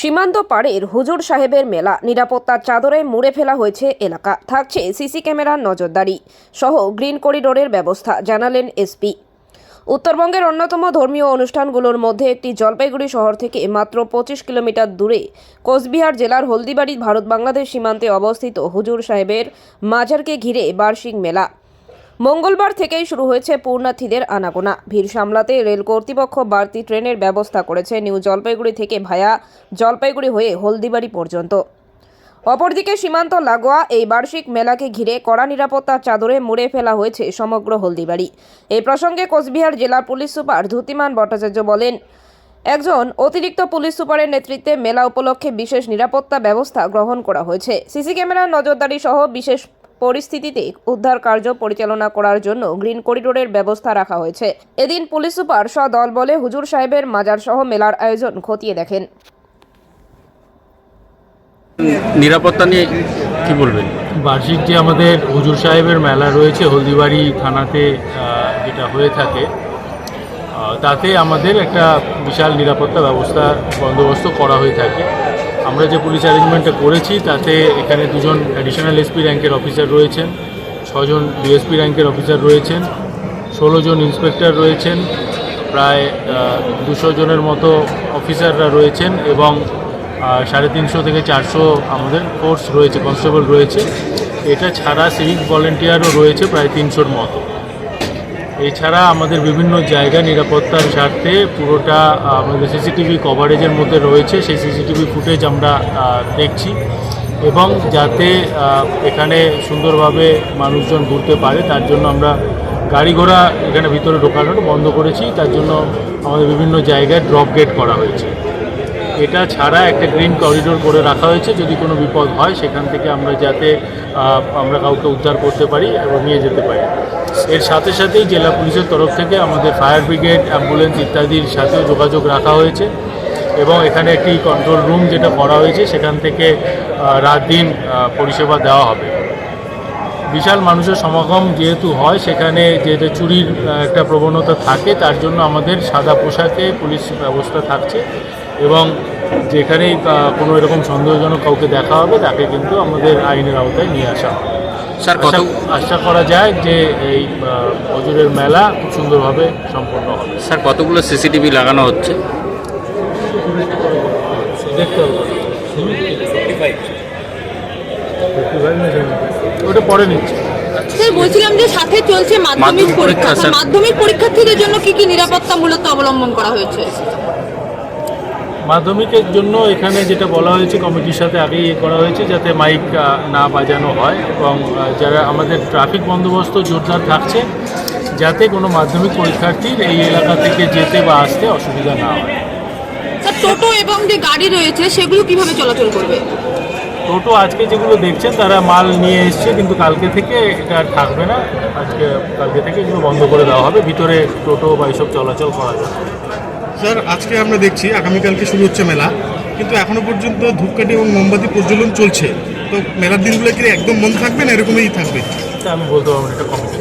সীমান্ত পাড়ের হুজুর সাহেবের মেলা নিরাপত্তার চাদরে মুড়ে ফেলা হয়েছে এলাকা। থাকছে সিসি ক্যামেরার নজরদারি সহ গ্রিন করিডোরের ব্যবস্থা, জানালেন এসপি। উত্তরবঙ্গের অন্যতম ধর্মীয় অনুষ্ঠানগুলোর মধ্যে একটি জলপাইগুড়ি শহর থেকে মাত্র 25 কিলোমিটার দূরে কোচবিহার জেলার হলদিবাড়ি ভারত বাংলাদেশ সীমান্তে অবস্থিত হুজুর সাহেবের মাজারকে ঘিরে বার্ষিক মেলা। মঙ্গলবার থেকেই শুরু হয়েছে পূর্ণার্থীদের আনাগোনা। ভিড় সামলাতে রেল কর্তৃপক্ষ বাড়তি ট্রেনের ব্যবস্থা করেছে নিউ জলপাইগুড়ি থেকে ভায়া জলপাইগুড়ি হয়ে হলদিবাড়ি পর্যন্ত। অপরদিকে সীমান্ত লাগোয়া এই বার্ষিক মেলাকে ঘিরে কড়া নিরাপত্তার চাদরে মুড়ে ফেলা হয়েছে সমগ্র হলদিবাড়ি। এই প্রসঙ্গে কোচবিহার জেলার পুলিশ সুপার ধুতিমান ভট্টাচার্য বলেন, একজন অতিরিক্ত পুলিশ সুপারের নেতৃত্বে মেলা উপলক্ষে বিশেষ নিরাপত্তা ব্যবস্থা গ্রহণ করা হয়েছে। সিসি ক্যামেরার নজরদারি সহ বিশেষ পরিস্থিতিতে উদ্ধার কার্য পরিচালনা করার জন্য গ্রিন করিডোরের ব্যবস্থা রাখা হয়েছে। এদিন পুলিশ সুপার সদল বলে হুজুর সাহেবের মাজার সহ মেলার আয়োজন খতিয়ে দেখেন। নিরাপত্তা নিয়ে কি বলবেন? বার্ষিক যে আমাদের হুজুর সাহেবের মেলা রয়েছে হলদিবাড়ি থানাতে যেটা হয়ে থাকে, তাতে আমাদের একটা বিশাল নিরাপত্তা ব্যবস্থা বন্দোবস্ত করা হয়ে থাকে। আমরা যে পুলিশ অ্যারেঞ্জমেন্টটা করেছি তাতে এখানে 2জন অ্যাডিশনাল এসপি র্যাঙ্কের অফিসার রয়েছেন, 6জন ডিএসপি র্যাঙ্কের অফিসার রয়েছেন, 16 জন ইন্সপেক্টর রয়েছেন, প্রায় 200 জনের মতো অফিসাররা রয়েছেন এবং 350 থেকে 400 আমাদের ফোর্স রয়েছে, কনস্টেবল রয়েছে। এটা ছাড়া সিভিক ভলেন্টিয়ারও রয়েছে প্রায় 300-র মতো। এছাড়া আমাদের বিভিন্ন জায়গা নিরাপত্তার স্বার্থে পুরোটা আমাদের সিসিটিভি কভারেজের মধ্যে রয়েছে। সেই সিসিটিভি ফুটেজ আমরা দেখছি এবং যাতে এখানে সুন্দরভাবে মানুষজন ঘুরতে পারে তার জন্য আমরা গাড়ি ঘোড়া এখানে ভিতরে ঢোকানোটা বন্ধ করেছি। তার জন্য আমাদের বিভিন্ন জায়গায় ড্রপ গেট করা হয়েছে। এটা ছাড়া একটা গ্রিন করিডোর করে রাখা হয়েছে, যদি কোনো বিপদ হয় সেখান থেকে আমরা যাতে আমরা কাউকে উদ্ধার করতে পারি এবং নিয়ে যেতে পারি। এর সাথে সাথেই জেলা পুলিশের তরফ থেকে আমাদের ফায়ার ব্রিগেড, অ্যাম্বুলেন্স ইত্যাদির সাথেও যোগাযোগ রাখা হয়েছে এবং এখানে একটি কন্ট্রোল রুম যেটা করা হয়েছে, সেখান থেকে রাত দিন পরিষেবা দেওয়া হবে। বিশাল মানুষের সমাগম যেহেতু হয়, সেখানে যেটা চুরির একটা প্রবণতা থাকে, তার জন্য আমাদের সাদা পোশাকে পুলিশ ব্যবস্থা থাকছে এবং যেখানেই কোনো এরকম সন্দেহজনক কাউকে দেখা হবে তাকে কিন্তু আমাদের আইনের আওতায় নিয়ে আসা হবে। স্যার, আশা করা যায় যে এই হুজুরের মেলা খুব সুন্দরভাবে সম্পন্ন হবে। স্যার, কতগুলো সিসিটিভি লাগানো হচ্ছে? দেখতে হবে, ওটা পরে নিচ্ছে। স্যার, বলছিলাম যে সাথে চলছে মাধ্যমিক পরীক্ষা। মাধ্যমিক পরীক্ষার্থীদের জন্য কি কি নিরাপত্তামূলক অবলম্বন করা হয়েছে? মাধ্যমিকের জন্য এখানে যেটা বলা হয়েছে, কমিটির সাথে আগেই করা হয়েছে যাতে মাইক না বাজানো হয় এবং যারা আমাদের ট্রাফিক বন্দোবস্ত জোরদার থাকছে যাতে কোনো মাধ্যমিক পরীক্ষার্থীর এই এলাকা থেকে যেতে বা আসতে অসুবিধা না হয়। স্যার, টোটো এবং যে গাড়ি রয়েছে সেগুলো কিভাবে চলাচল করবে? টোটো আজকে যেগুলো দেখছেন তারা মাল নিয়ে এসছে, কিন্তু কালকে থেকে এটা থাকবে না। কালকে থেকে এগুলো বন্ধ করে দেওয়া হবে, ভিতরে টোটো বা এইসব চলাচল করা যাবে। স্যার, আজকে আমরা দেখছি আগামীকালকে শুরু হচ্ছে মেলা, কিন্তু এখনো পর্যন্ত ধূপকাঠি এবং মোমবাতি প্রজ্বলন চলছে। তো মেলার দিনগুলো কি একদম বন্ধ থাকবে না এরকমই থাকবে? আমি বলতে পারবো, এটা কমিটি